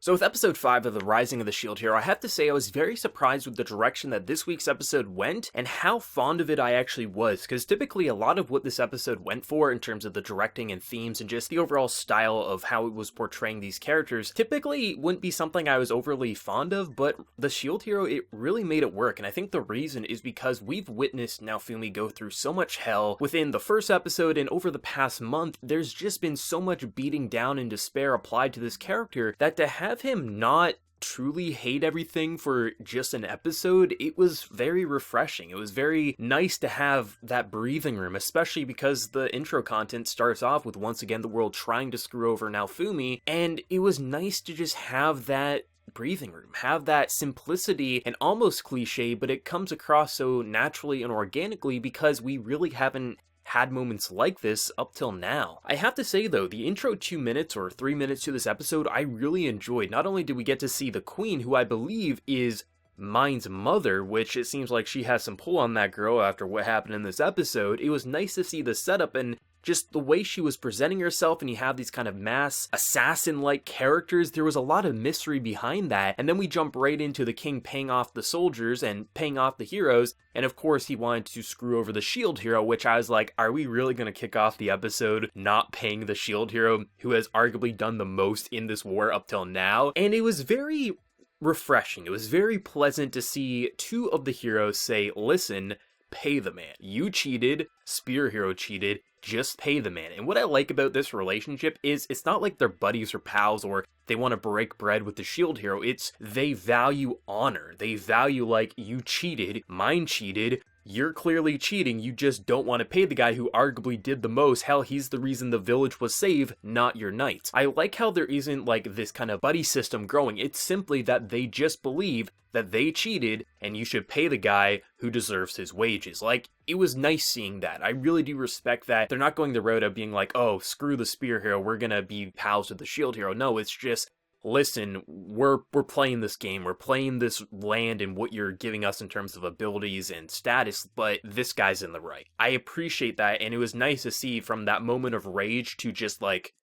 So with episode 5 of The Rising of the Shield Hero, I have to say I was very surprised with the direction that this week's episode went and how fond of it I actually was, because typically a lot of what this episode went for in terms of the directing and themes and just the overall style of how it was portraying these characters typically wouldn't be something I was overly fond of, but the Shield Hero, it really made it work, and I think the reason is because we've witnessed Naofumi go through so much hell within the first episode, and over the past month, there's just been so much beating down and despair applied to this character that to have him not truly hate everything for just an episode, it was very refreshing. It was very nice to have that breathing room, especially because the intro content starts off with once again the world trying to screw over Naofumi, and it was nice to just have that breathing room, have that simplicity and almost cliche, but it comes across so naturally and organically because we really haven't had moments like this up till now. I have to say though, the intro 2 minutes or 3 minutes to this episode I really enjoyed. Not only did we get to see the queen, who I believe is Mind's mother, which it seems like she has some pull on that girl after what happened in this episode, it was nice to see the setup and just the way she was presenting herself, and you have these kind of mass assassin-like characters. There was a lot of mystery behind that, and then we jump right into the king paying off the soldiers and paying off the heroes, and of course he wanted to screw over the shield hero, which I was like, are we really going to kick off the episode not paying the shield hero, who has arguably done the most in this war up till now? And it was very refreshing. It was very pleasant to see two of the heroes say, listen, pay the man. You cheated, Spear Hero cheated, just pay the man. And what I like about this relationship is it's not like they're buddies or pals or they want to break bread with the shield hero. It's they value honor. They value like, you cheated, mine cheated, you're clearly cheating, you just don't want to pay the guy who arguably did the most. Hell, he's the reason the village was saved, not your knights. I like how there isn't like this kind of buddy system growing. It's simply that they just believe that they cheated and you should pay the guy who deserves his wages. Like, it was nice seeing that. I really do respect that. They're not going the road of being like, oh, screw the spear hero, we're gonna be pals with the shield hero. No, it's just, listen, we're playing this game, we're playing this land and what you're giving us in terms of abilities and status, but this guy's in the right. I appreciate that, and it was nice to see from that moment of rage to just like,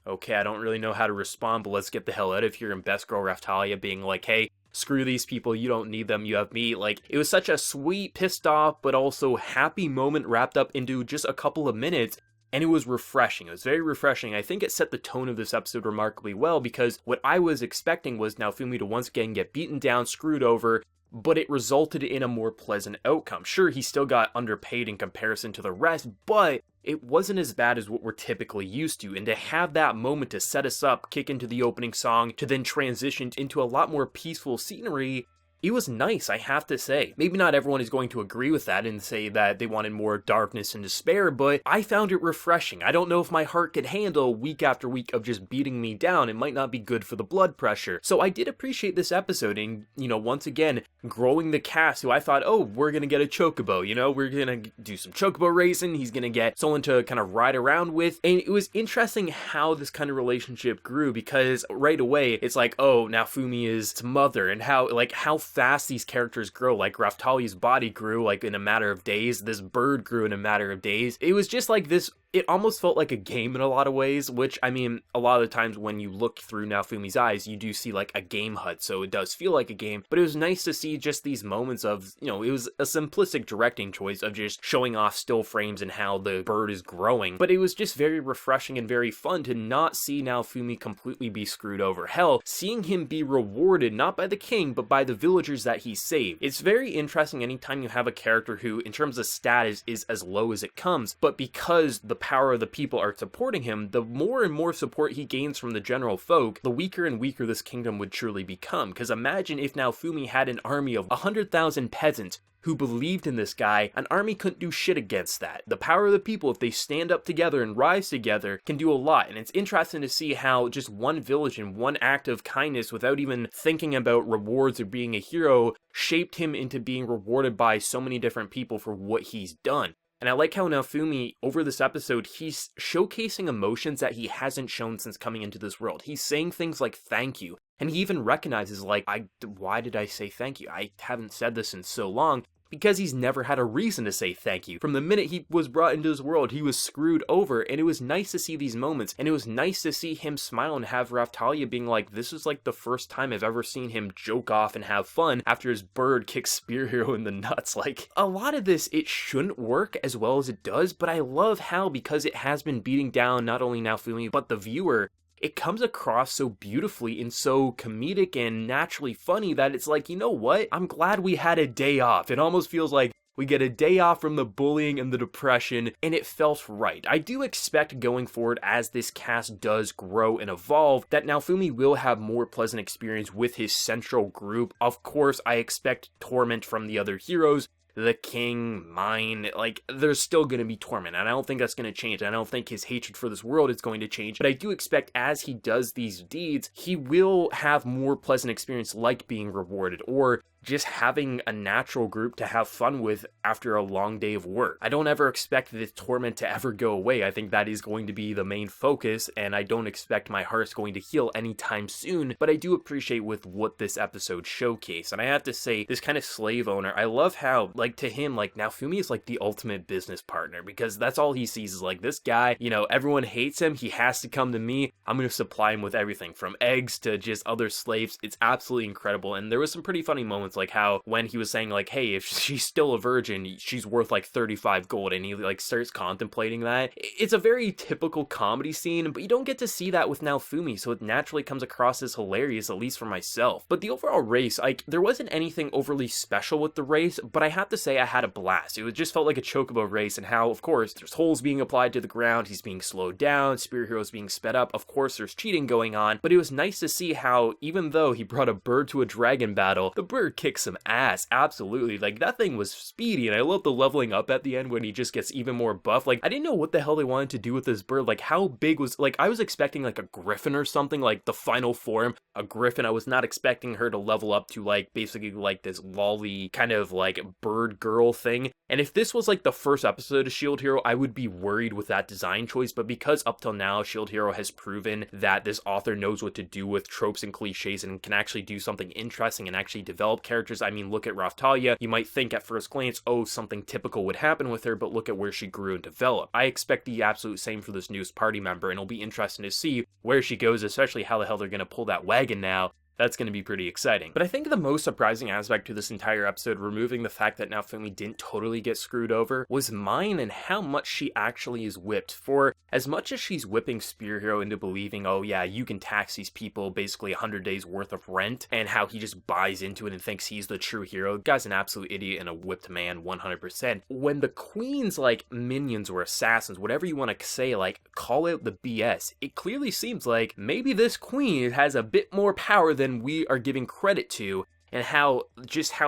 okay, I don't really know how to respond, but let's get the hell out of here, and Best Girl Raftalia being like, hey, screw these people, you don't need them, you have me. Like, it was such a sweet, pissed off, but also happy moment wrapped up into just a couple of minutes. And it was refreshing. It was very refreshing. I think it set the tone of this episode remarkably well, because what I was expecting was Naofumi to once again get beaten down, screwed over, but it resulted in a more pleasant outcome. Sure, he still got underpaid in comparison to the rest, but it wasn't as bad as what we're typically used to. And to have that moment to set us up, kick into the opening song, to then transition into a lot more peaceful scenery, it was nice, I have to say. Maybe not everyone is going to agree with that and say that they wanted more darkness and despair, but I found it refreshing. I don't know if my heart could handle week after week of just beating me down. It might not be good for the blood pressure. So I did appreciate this episode and, once again, growing the cast who I thought, oh, we're gonna get a chocobo, we're gonna do some chocobo racing, he's gonna get someone to kind of ride around with. And it was interesting how this kind of relationship grew, because right away, it's like, oh, Naofumi is its mother, and how fast these characters grow. Like, Raftalia's body grew like in a matter of days, this bird grew in a matter of days. It was just like this, it almost felt like a game in a lot of ways, which, I mean, a lot of the times when you look through Naofumi's eyes, you do see like a game HUD, so it does feel like a game, but it was nice to see just these moments of, it was a simplistic directing choice of just showing off still frames and how the bird is growing, but it was just very refreshing and very fun to not see Naofumi completely be screwed over. Hell, seeing him be rewarded not by the king, but by the villagers that he saved. It's very interesting anytime you have a character who, in terms of status, is as low as it comes, but because the power of the people are supporting him, the more and more support he gains from the general folk, the weaker and weaker this kingdom would truly become. Because imagine if Naofumi had an army of 100,000 peasants who believed in this guy, an army couldn't do shit against that. The power of the people, if they stand up together and rise together, can do a lot. And it's interesting to see how just one village and one act of kindness, without even thinking about rewards or being a hero, shaped him into being rewarded by so many different people for what he's done. And I like how Naofumi, over this episode, he's showcasing emotions that he hasn't shown since coming into this world. He's saying things like, thank you. And he even recognizes, like, why did I say thank you? I haven't said this in so long. because he's never had a reason to say thank you. From the minute he was brought into this world, he was screwed over, and it was nice to see these moments, and it was nice to see him smile and have Raftalia being like, this is like the first time I've ever seen him joke off and have fun after his bird kicks Spear Hero in the nuts. Like, a lot of this, it shouldn't work as well as it does, but I love how, because it has been beating down not only Naofumi, but the viewer, it comes across so beautifully and so comedic and naturally funny that it's like, you know what? I'm glad we had a day off. It almost feels like we get a day off from the bullying and the depression, and it felt right. I do expect going forward, as this cast does grow and evolve, that Naofumi will have more pleasant experience with his central group. Of course, I expect torment from the other heroes, the king, mine, like, there's still going to be torment, and I don't think that's going to change. I don't think his hatred for this world is going to change, but I do expect as he does these deeds, he will have more pleasant experience, like being rewarded, or just having a natural group to have fun with after a long day of work. I don't ever expect this torment to ever go away. I think that is going to be the main focus, and I don't expect my heart's going to heal anytime soon, but I do appreciate with what this episode showcased. And I have to say, this kind of slave owner, I love how, like, to him, like, Naofumi is like the ultimate business partner, because that's all he sees is like, this guy, you know, everyone hates him, he has to come to me, I'm going to supply him with everything, from eggs to just other slaves. It's absolutely incredible, and there was some pretty funny moments, like how when he was saying like, hey, if she's still a virgin, she's worth like 35 gold, and he like starts contemplating that. It's a very typical comedy scene, but you don't get to see that with Naofumi, so it naturally comes across as hilarious, at least for myself. But the overall race, like, there wasn't anything overly special with the race, but I have to say I had a blast. It just felt like a chocobo race, and how, of course, there's holes being applied to the ground, he's being slowed down, Spear Hero's being sped up, of course there's cheating going on, but it was nice to see how, even though he brought a bird to a dragon battle, the bird kicked some ass, absolutely. Like, that thing was speedy, and I love the leveling up at the end when he just gets even more buff. Like, I didn't know what the hell they wanted to do with this bird. Like, how big was, like, I was expecting like a griffin or something, like the final form, a griffin. I was not expecting her to level up to like basically like this lolly kind of like bird girl thing. And if this was like the first episode of Shield Hero, I would be worried with that design choice, but because up till now Shield Hero has proven that this author knows what to do with tropes and cliches and can actually do something interesting and actually develop characters. I mean, look at Raftalia. You might think at first glance, oh, something typical would happen with her, but look at where she grew and developed. I expect the absolute same for this newest party member, and it'll be interesting to see where she goes, especially how the hell they're going to pull that wagon now. That's going to be pretty exciting. But I think the most surprising aspect to this entire episode, removing the fact that Naofumi didn't totally get screwed over, was mine and how much she actually is whipped. For as much as she's whipping Spear Hero into believing, oh yeah, you can tax these people basically 100 days worth of rent, and how he just buys into it and thinks he's the true hero. The guy's an absolute idiot and a whipped man 100%. When the queen's like minions or assassins, whatever you want to say, like call out the BS, it clearly seems like maybe this queen has a bit more power than we are giving credit to, and how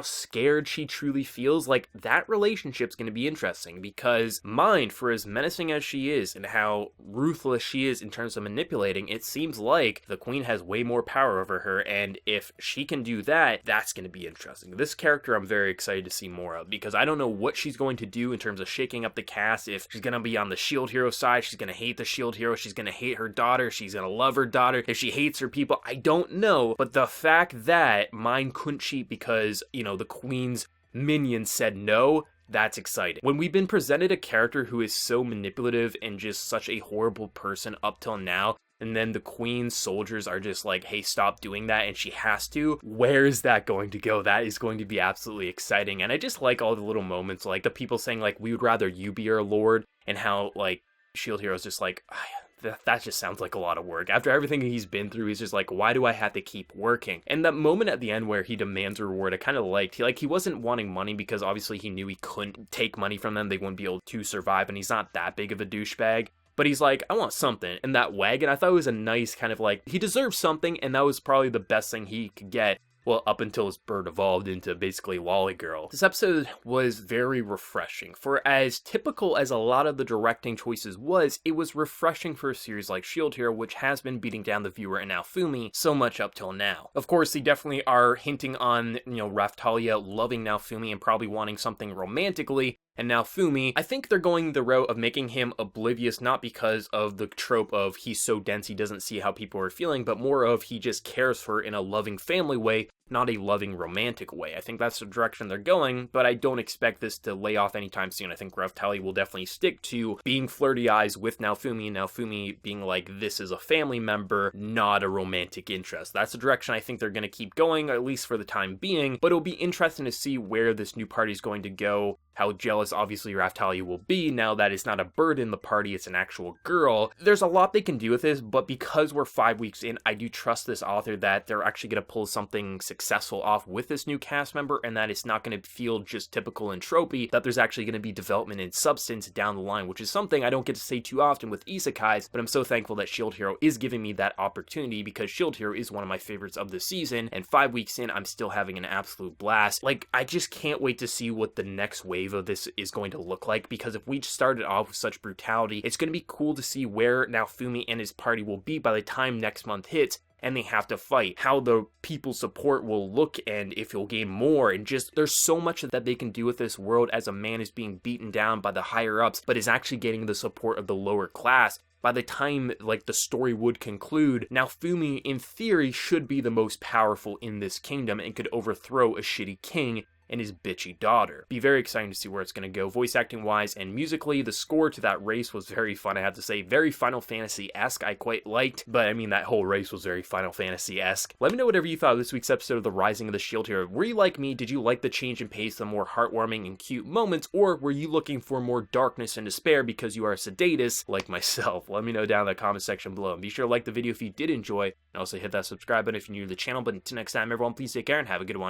scared she truly feels. Like, that relationship's going to be interesting, because Mind, for as menacing as she is and how ruthless she is in terms of manipulating, it seems like the queen has way more power over her, and if she can do that, that's going to be interesting. This character I'm very excited to see more of, because I don't know what she's going to do in terms of shaking up the cast. If she's going to be on the Shield Hero side, she's going to hate the Shield Hero, she's going to hate her daughter, she's going to love her daughter, if she hates her people, I don't know. But the fact that Mind couldn't cheat because, you know, the queen's minions said no, that's exciting. When we've been presented a character who is so manipulative and just such a horrible person up till now, and then the queen's soldiers are just like, hey, stop doing that, and she has to, where is that going to go? That is going to be absolutely exciting. And I just like all the little moments, like the people saying like, we would rather you be our lord, and how like Shield Hero's just like, that just sounds like a lot of work. After everything he's been through, he's just like, why do I have to keep working? And that moment at the end where he demands a reward, I kind of liked. He wasn't wanting money because obviously he knew he couldn't take money from them. They wouldn't be able to survive, and he's not that big of a douchebag. But he's like, I want something. And that wagon, I thought it was a nice kind of like, he deserves something, and that was probably the best thing he could get. Well, up until his bird evolved into basically Lolly Girl. This episode was very refreshing. For as typical as a lot of the directing choices was, it was refreshing for a series like Shield Hero, which has been beating down the viewer and Naofumi so much up till now. Of course, they definitely are hinting on, you know, Raftalia loving Naofumi and probably wanting something romantically, And now Fumi, I think they're going the route of making him oblivious, not because of the trope of he's so dense he doesn't see how people are feeling, but more of he just cares for her in a loving family way, not a loving romantic way. I think that's the direction they're going, but I don't expect this to lay off anytime soon. I think Raftali will definitely stick to being flirty eyes with Naofumi, and Naofumi being like, this is a family member, not a romantic interest. That's the direction I think they're going to keep going, at least for the time being, but it'll be interesting to see where this new party is going to go, how jealous obviously Raftali will be now that it's not a bird in the party, it's an actual girl. There's a lot they can do with this, but because we're 5 weeks in, I do trust this author that they're actually going to pull something successful off with this new cast member, and that it's not going to feel just typical and tropey, that there's actually going to be development and substance down the line, which is something I don't get to say too often with isekais, but I'm so thankful that Shield Hero is giving me that opportunity, because Shield Hero is one of my favorites of the season, and 5 weeks in, I'm still having an absolute blast. Like, I just can't wait to see what the next wave of this is going to look like, because if we started off with such brutality, it's going to be cool to see where Naofumi and his party will be by the time next month hits, and they have to fight, how the people's support will look, and if he'll gain more, and just, there's so much that they can do with this world as a man is being beaten down by the higher ups, but is actually getting the support of the lower class. By the time, like, the story would conclude, Naofumi, in theory, should be the most powerful in this kingdom and could overthrow a shitty king and his bitchy daughter. Be very exciting to see where it's going to go, voice acting wise and musically. The score to that race was very fun, I have to say. Very Final Fantasy-esque, I quite liked, but I mean, that whole race was very Final Fantasy-esque. Let me know whatever you thought of this week's episode of The Rising of the Shield Hero. Were you like me? Did you like the change in pace, the more heartwarming and cute moments, or were you looking for more darkness and despair because you are a sedatus like myself? Let me know down in the comment section below, and be sure to like the video if you did enjoy, and also hit that subscribe button if you're new to the channel. But until next time, everyone, please take care and have a good one.